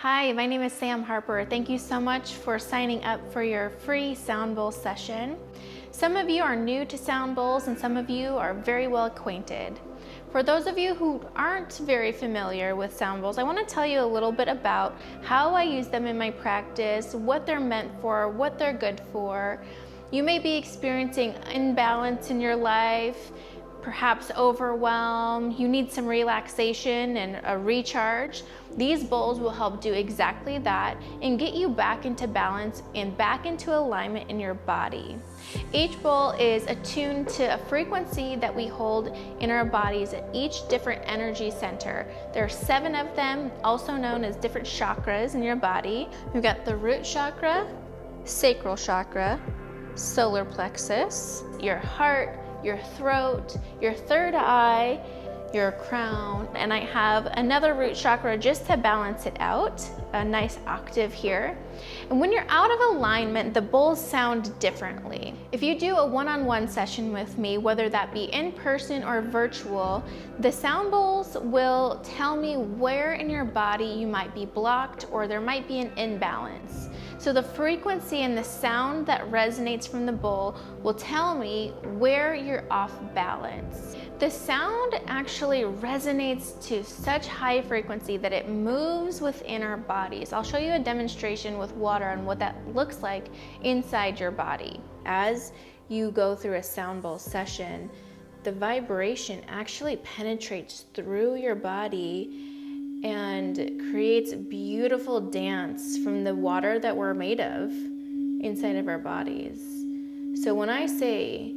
Hi, my name is Sam Harper. Thank you so much for signing up for your free sound bowl session. Some of you are new to sound bowls and some of you are very well acquainted. For those of you who aren't very familiar with sound bowls, I want to tell you a little bit about how I use them in my practice, what they're meant for, what they're good for. You may be experiencing imbalance in your life, perhaps overwhelm, you need some relaxation and a recharge. These bowls will help do exactly that and get you back into balance and back into alignment in your body. Each bowl is attuned to a frequency that we hold in our bodies at each different energy center. There are 7 of them, also known as different chakras in your body. We've got the root chakra, sacral chakra, solar plexus, your heart, your throat, your third eye, your crown, and I have another root chakra just to balance it out, a nice octave here. And when you're out of alignment, the bowls sound differently. If you do a one-on-one session with me, whether that be in person or virtual, the sound bowls will tell me where in your body you might be blocked or there might be an imbalance. So the frequency and the sound that resonates from the bowl will tell me where you're off balance. The sound actually resonates to such high frequency that it moves within our bodies. I'll show you a demonstration with water on what that looks like inside your body. As you go through a sound bowl session, the vibration actually penetrates through your body and creates beautiful dance from the water that we're made of inside of our bodies. So when I say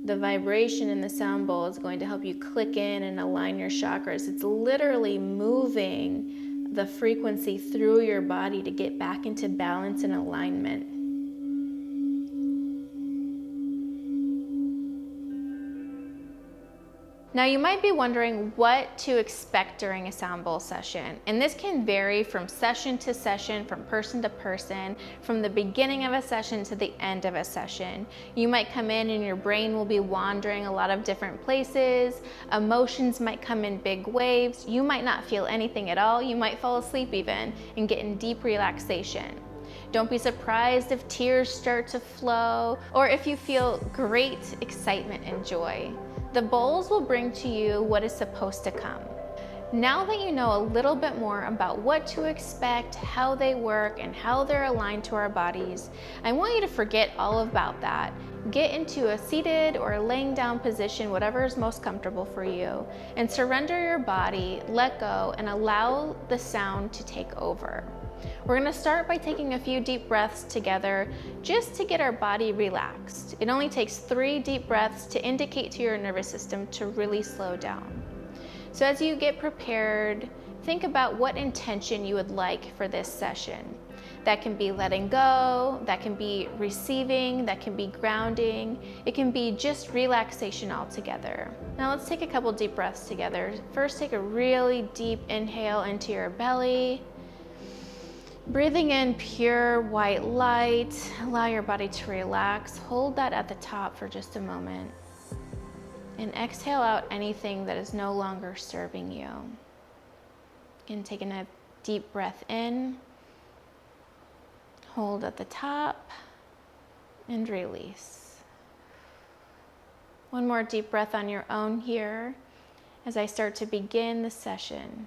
the vibration in the sound bowl is going to help you click in and align your chakras, it's literally moving the frequency through your body to get back into balance and alignment. Now you might be wondering what to expect during a sound bowl session, and this can vary from session to session, from person to person, from the beginning of a session to the end of a session. You might come in and your brain will be wandering a lot of different places, emotions might come in big waves, you might not feel anything at all, you might fall asleep even and get in deep relaxation. Don't be surprised if tears start to flow or if you feel great excitement and joy. The bowls will bring to you what is supposed to come. Now that you know a little bit more about what to expect, how they work, and how they're aligned to our bodies, I want you to forget all about that. Get into a seated or laying down position, whatever is most comfortable for you, and surrender your body, let go, and allow the sound to take over. We're going to start by taking a few deep breaths together just to get our body relaxed. It only takes 3 deep breaths to indicate to your nervous system to really slow down. So as you get prepared, think about what intention you would like for this session. That can be letting go, that can be receiving, that can be grounding, it can be just relaxation altogether. Now let's take a couple deep breaths together. First, take a really deep inhale into your belly. Breathing in pure white light, allow your body to relax. Hold that at the top for just a moment. And exhale out anything that is no longer serving you. Again, taking a deep breath in. Hold at the top and release. One more deep breath on your own here as I start to begin the session.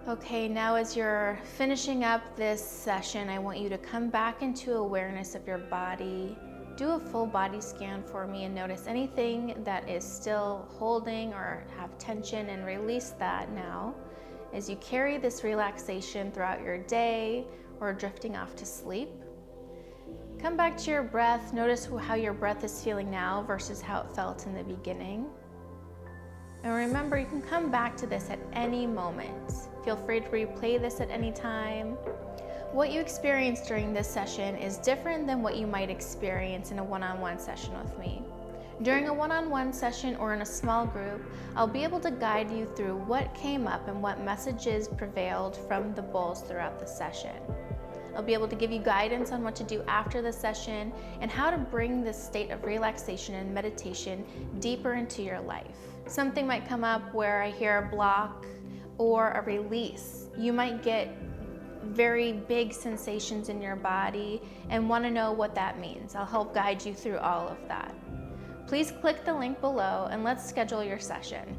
Okay, now as you're finishing up this session, I want you to come back into awareness of your body. Do a full body scan for me and notice anything that is still holding or have tension, and release that now as you carry this relaxation throughout your day or drifting off to sleep. Come back to your breath. Notice how your breath is feeling now versus how it felt in the beginning. And remember, you can come back to this at any moment. Feel free to replay this at any time. What you experience during this session is different than what you might experience in a one-on-one session with me. During a one-on-one session or in a small group, I'll be able to guide you through what came up and what messages prevailed from the bowls throughout the session. I'll be able to give you guidance on what to do after the session and how to bring this state of relaxation and meditation deeper into your life. Something might come up where I hear a block or a release. You might get very big sensations in your body and want to know what that means. I'll help guide you through all of that. Please click the link below and let's schedule your session.